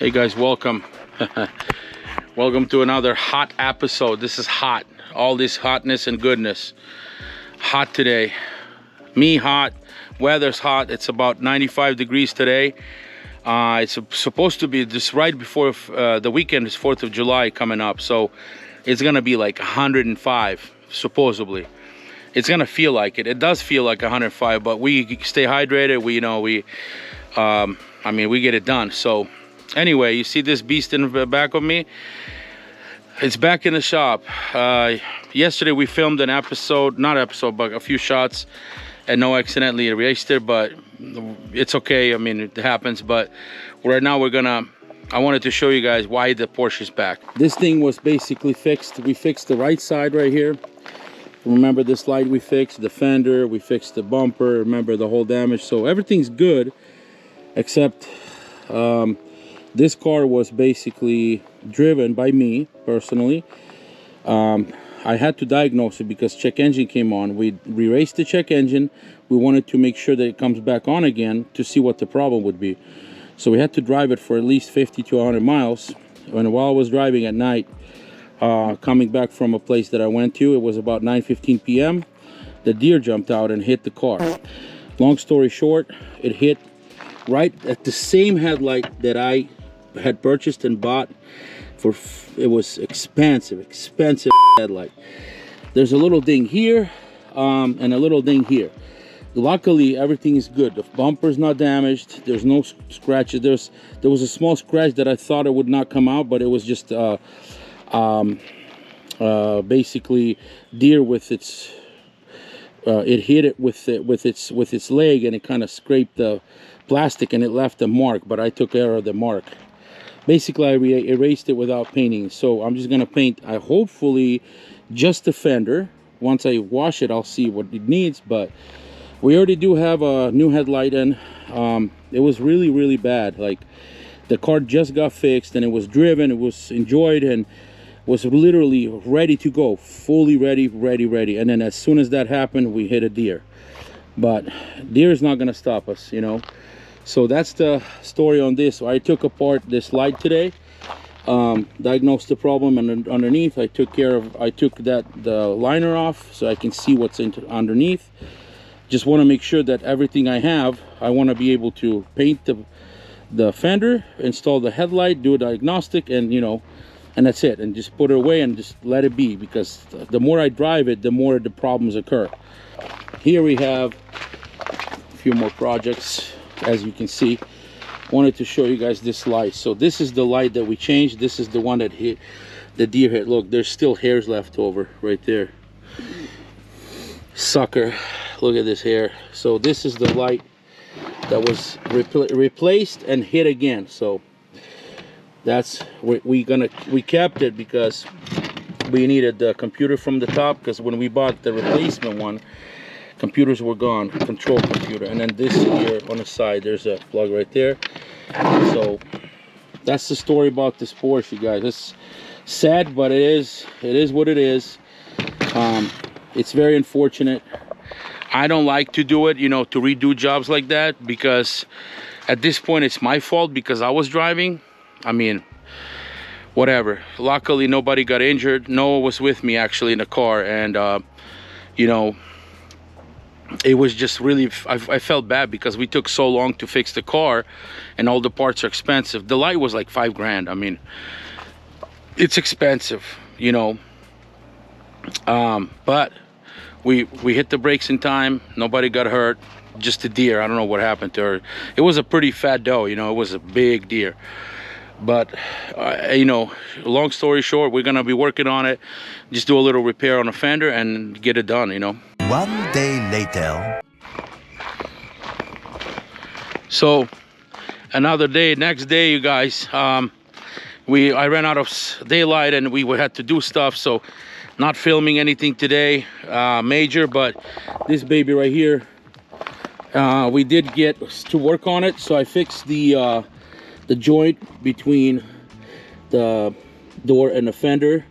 Hey guys, welcome. Welcome to another hot episode. This is hot. All this hotness and goodness. Hot today. Me hot. Weather's hot. It's about 95 degrees today. It's supposed to be just right before the weekend is 4th of July coming up. So it's gonna be like 105 supposedly. It's gonna feel like it. It does feel like 105, but we stay hydrated. We get it done. So anyway, you see this beast in the back of me? It's back in the shop. Yesterday we filmed an episode, not episode, but a few shots, and no accidentally erased it, but it's okay. I mean, it happens. But right now I wanted to show you guys why the Porsche is back. This thing was basically fixed. We fixed the right side right here. Remember this light we fixed, the fender, we fixed the bumper, remember the whole damage. So everything's good, except this car was basically driven by me personally. I had to diagnose it because check engine came on. We erased the check engine. We wanted to make sure that it comes back on again to see what the problem would be. So we had to drive it for at least 50 to 100 miles. And while I was driving at night, coming back from a place that I went to, it was about 9:15 p.m. The deer jumped out and hit the car. Long story short, it hit right at the same headlight that I had purchased and bought for. It was expensive headlight. There's a little ding here and a little ding here. Luckily everything is good. The bumper's not damaged. There's no scratches. There was a small scratch that I thought it would not come out, but it was just basically deer with its it hit it with its leg, and it kind of scraped the plastic and it left a mark, but I took care of the mark. Basically I erased it without painting, so I'm just gonna paint hopefully just the fender. Once I wash it I'll see what it needs, but we already do have a new headlight in. It was really bad. Like, the car just got fixed and it was driven, it was enjoyed, and was literally ready to go, fully ready, and then as soon as that happened we hit a deer. But deer is not gonna stop us, you know. So that's the story on this. I took apart this light today, diagnosed the problem, and underneath I took the liner off so I can see what's underneath. Just want to make sure that everything I want to be able to paint the fender, install the headlight, do a diagnostic, and you know, and that's it, and just put it away and just let it be, because the more I drive it, the more the problems occur. Here we have a few more projects. As you can see, wanted to show you guys this light. So this is the light that we changed. This is the one that hit the deer hit. Look, there's still hairs left over right there. Sucker, look at this hair. So this is the light that was replaced and hit again. So that's we kept it because we needed the computer from the top, because when we bought the replacement one, computers were gone, control computer. And then this here on the side, there's a plug right there. So that's the story about this Porsche, you guys. It's sad, but it is what it is. It's very unfortunate. I don't like to do it, you know, to redo jobs like that, because at this point it's my fault because I was driving. I mean, whatever. Luckily nobody got injured. Noah was with me actually in the car, and you know, it was just really, I felt bad because we took so long to fix the car and all the parts are expensive. The light was like $5 grand. I mean, it's expensive, you know. But we hit the brakes in time. Nobody got hurt, just a deer. I don't know what happened to her. It was a pretty fat doe, you know. It was a big deer. But you know, long story short, we're gonna be working on it. Just do a little repair on the fender and get it done, you know. One day later. So another day, next day, you guys, I ran out of daylight and we had to do stuff, so not filming anything today major. But this baby right here, we did get to work on it. So I fixed the joint between the door and the fender.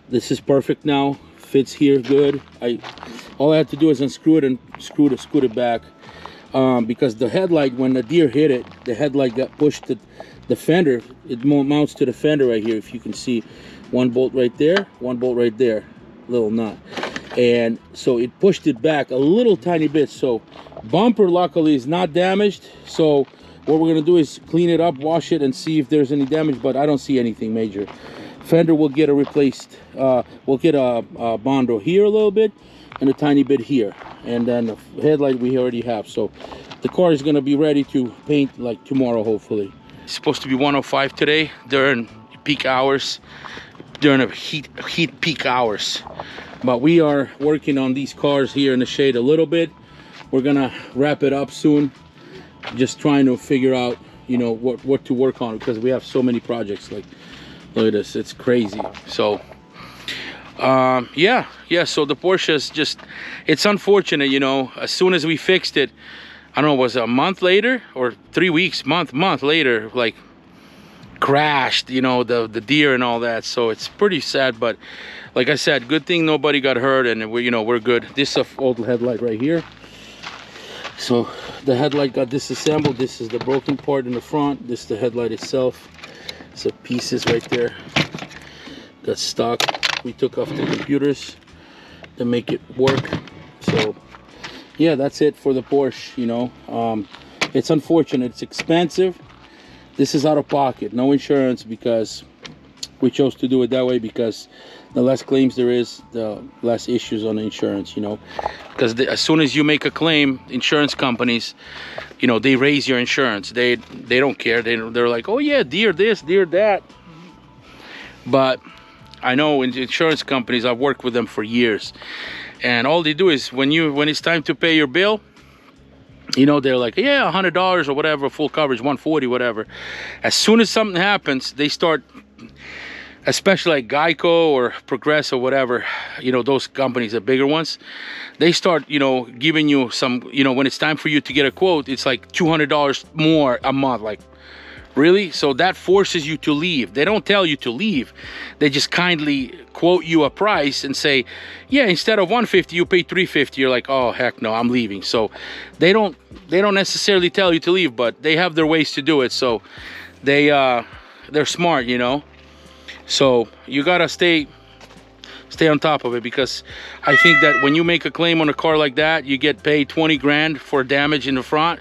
This is perfect now, fits here good. All I had to do is unscrew it and screw it back. because the headlight, when the deer hit it, the headlight got pushed to the fender. It mounts to the fender right here. If you can see, one bolt right there, one bolt right there, little nut. And so it pushed it back a little tiny bit. So bumper luckily is not damaged. So what we're gonna do is clean it up, wash it, and see if there's any damage, but I don't see anything major. Fender will get a replaced, we'll get a Bondo here a little bit and a tiny bit here, and then the headlight we already have. So the car is gonna be ready to paint like tomorrow, hopefully. It's supposed to be 105 today during peak hours, during the heat peak hours. But we are working on these cars here in the shade a little bit. We're gonna wrap it up soon. Just trying to figure out, you know, what to work on, because we have so many projects. Like, look at this, it's crazy. So yeah, so the Porsche is just, it's unfortunate, you know. As soon as we fixed it, I don't know, was it a month later or 3 weeks, month later, like crashed, you know, the deer and all that. So it's pretty sad, but like I said, good thing nobody got hurt, and we, you know, we're good. This is an old headlight right here. So the headlight got disassembled. This is the broken part in the front. This is the headlight itself. So pieces right there got stuck. We took off the computers to make it work. So yeah, that's it for the Porsche, you know. It's unfortunate, it's expensive. This is out of pocket, no insurance, because we chose to do it that way, because the less claims there is, the less issues on the insurance, you know. Because as soon as you make a claim, insurance companies, you know, they raise your insurance. They don't care. They're like, oh yeah, deer this, deer that. But I know in insurance companies, I've worked with them for years, and all they do is when it's time to pay your bill, you know, they're like, yeah, $100 or whatever, full coverage, 140, whatever. As soon as something happens, they start, especially like Geico or Progress or whatever, you know, those companies, the bigger ones, they start, you know, giving you some, you know, when it's time for you to get a quote, it's like $200 more a month. Like, really? So that forces you to leave. They don't tell you to leave. They just kindly quote you a price and say, yeah, instead of 150, you pay 350. You're like, oh heck no, I'm leaving. So they don't necessarily tell you to leave, but they have their ways to do it. So they're smart, you know. So you gotta stay on top of it, because I think that when you make a claim on a car like that, you get paid 20 grand for damage in the front.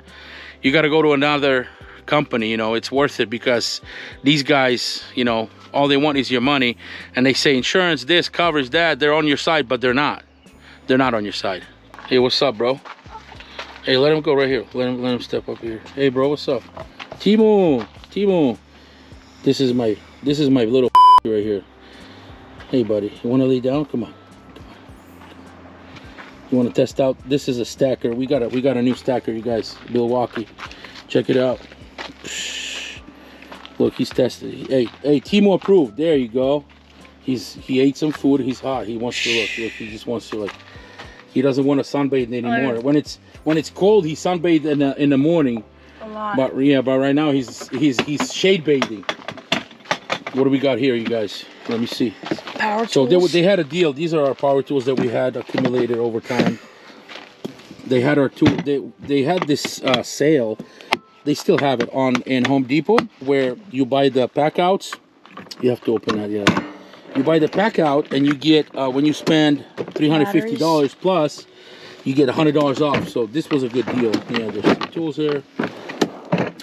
You gotta go to another company, you know. It's worth it, because these guys, you know, all they want is your money, and they say insurance this covers that. They're on your side, but they're not on your side. Hey, what's up, bro? Hey, let him go right here. Let him step up here. Hey bro, what's up? Timo, this is my little right here. Hey buddy, you want to lay down? Come on. You want to test out? This is a stacker. We got a new stacker, you guys. Milwaukee, check it out. Look, he's tested. Hey, Timo approved. There you go. He ate some food. He's hot. He wants to look. He just wants to, like, he doesn't want to sunbathe anymore. When it's cold, he sunbathed in the morning. A lot. But yeah, but right now he's shade bathing. What do we got here, you guys? Let me see. Power tools. So they had a deal. These are our power tools that we had accumulated over time. They had our tool. They had this sale. They still have it in Home Depot, where you buy the pack outs. You have to open that, yeah. You buy the pack out, and you get, when you spend $350 plus, you get $100 off. So this was a good deal. Yeah, there's some tools there.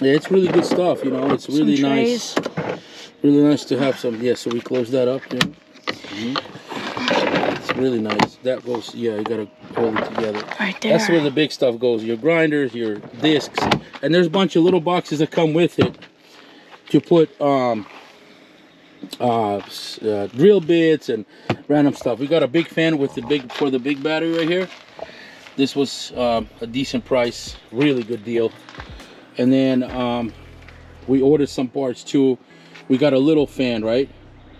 Yeah, it's really good stuff, you know. It's really nice. Really nice to have some. Yeah, so we close that up. Yeah. It's really nice. That goes, yeah, you gotta hold it together. Right there. That's where the big stuff goes. Your grinders, your discs, and there's a bunch of little boxes that come with it to put drill bits and random stuff. We got a big fan with the big battery right here. This was a decent price, really good deal. And then we ordered some parts too. We got a little fan, right?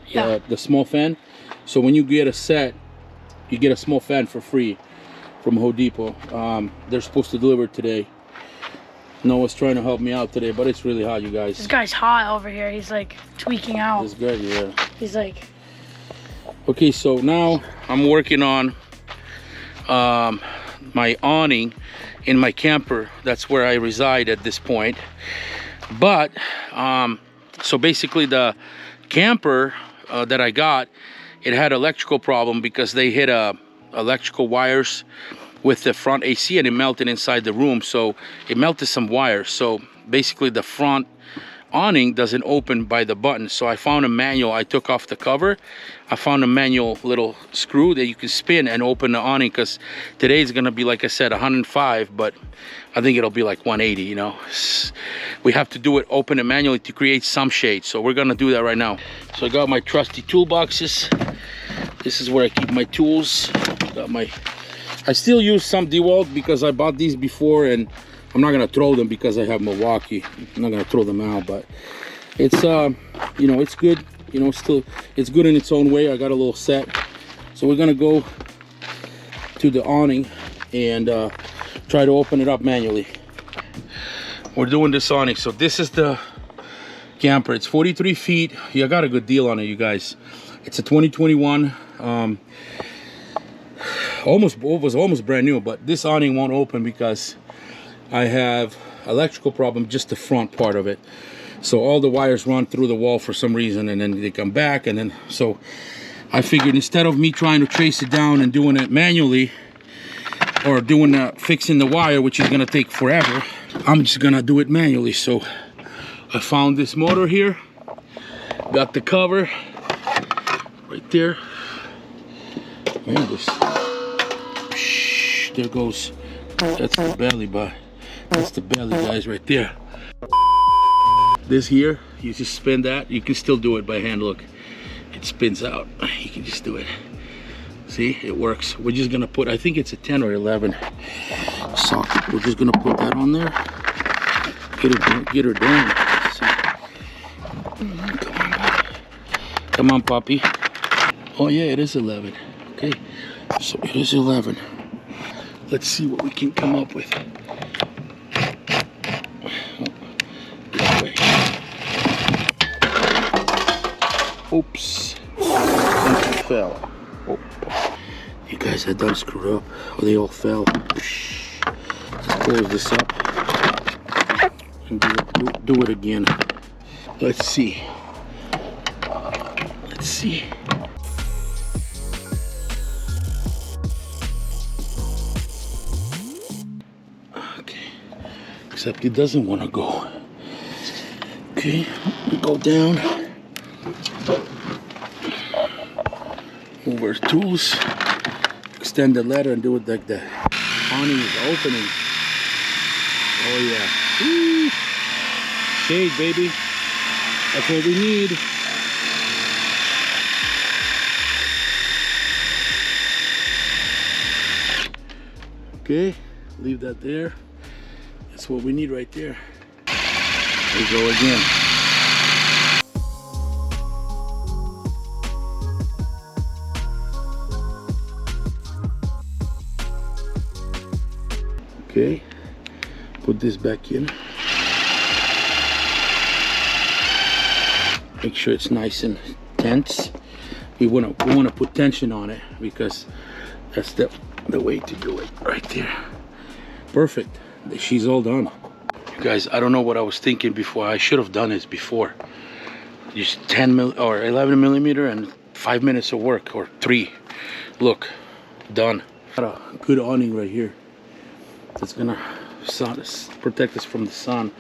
Yeah. The small fan. So when you get a set, you get a small fan for free from Home Depot. They're supposed to deliver today. Noah's trying to help me out today, but it's really hot, you guys. This guy's hot over here. He's like tweaking out. It's good, yeah. He's like... Okay, so now I'm working on my awning in my camper. That's where I reside at this point. But so basically the camper that I got, it had electrical problem because they hit electrical wires with the front AC, and it melted inside the room. So it melted some wires. So basically the front awning doesn't open by the button. So I found a manual. I took off the cover. I found a manual little screw that you can spin and open the awning, because today is gonna be, like I said, 105, but I think it'll be like 180, you know. We have to do it, open it manually to create some shade. So we're gonna do that right now. So I got my trusty toolboxes. This is where I keep my tools. Got my, I still use some DeWalt because I bought these before, and I'm not gonna throw them because I have Milwaukee. I'm not gonna throw them out, but it's you know, it's good. You know, still it's good in its own way. I got a little set. So we're gonna go to the awning and try to open it up manually. We're doing this awning. So this is the camper. It's 43 feet. Yeah, I got a good deal on it, you guys. It's a 2021. Was almost brand new, but this awning won't open because I have electrical problem, just the front part of it. So all the wires run through the wall for some reason, and then they come back, and then so I figured instead of me trying to trace it down and doing it manually, or doing fixing the wire, which is gonna take forever, I'm just gonna do it manually. So I found this motor here, got the cover right there. Man, there goes, that's the belly, that's the belly, guys, right there. This here, you just spin that. You can still do it by hand. Look, it spins out. You can just do it. See, it works. We're just gonna put, I think it's a 10 or 11 socket. We're just gonna put that on there. Get her down. Come on, puppy. Oh yeah, it is 11. Okay, so it is 11. Let's see what we can come up with. Oops, something fell. Oh, you guys, I done screwed up. Oh, they all fell. Let's close this up and do it again. Let's see. Let's see. Okay, except it doesn't want to go. Okay, go down. Move our tools, extend the ladder, and do it like that. Awning is opening. Oh yeah. Woo. Shade, baby. That's what we need. Okay, leave that there. That's what we need right there. There we go again. Okay, put this back in. Make sure it's nice and tense. We want to put tension on it because that's the way to do it right there. Perfect. She's all done. You guys, I don't know what I was thinking before. I should have done this before. Just 10 or 11 millimeter and 5 minutes of work, or 3. Look, done. Got a good awning right here. That's gonna protect us from the sun.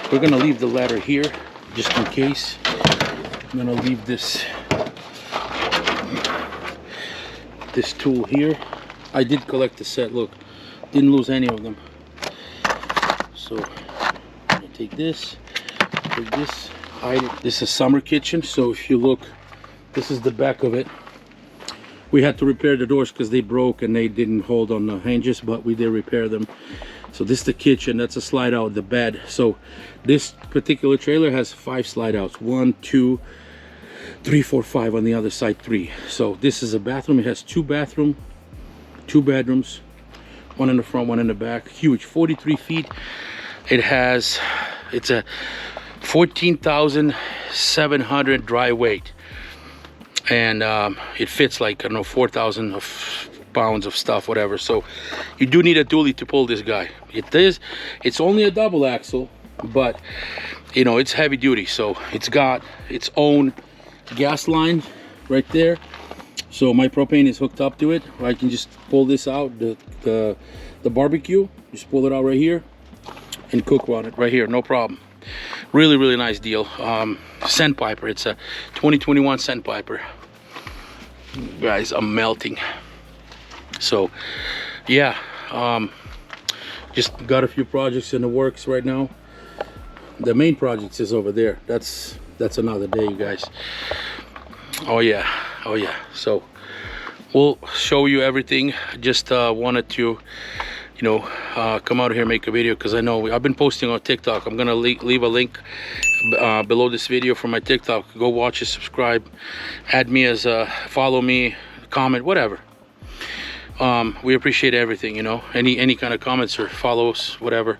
We're gonna leave the ladder here just in case. I'm gonna leave this tool here. I did collect the set. Look, didn't lose any of them. So I'm gonna take this, hide it. This is a summer kitchen. So if you look, this is the back of it. We had to repair the doors because they broke and they didn't hold on the hinges, but we did repair them. So this is the kitchen. That's a slide out, the bed. So this particular trailer has 5 slide outs. 1, 2, 3, 4, 5 on the other side, 3. So this is a bathroom. It has 2 bathrooms, 2 bedrooms, 1 in the front, 1 in the back. Huge, 43 feet. It's a 14,700 dry weight. And it fits like, I don't know, 4,000 of pounds of stuff, whatever. So you do need a dually to pull this guy. It's only a double axle, but you know, it's heavy duty, so it's got its own gas line right there. So my propane is hooked up to it. I can just pull this out, the barbecue, just pull it out right here and cook on it right here, no problem. Really, really nice deal. Sandpiper, it's a 2021 Sandpiper. Guys, I'm melting. So yeah, just got a few projects in the works right now. The main project is over there. That's another day, you guys. Oh yeah, oh yeah. So we'll show you everything. Just wanted to, you know, come out here and make a video, because I know I've been posting on TikTok. I'm gonna leave a link below this video for my TikTok. Go watch it, subscribe, add me as a follow me, comment, whatever. We appreciate everything, you know, any kind of comments or follows, whatever.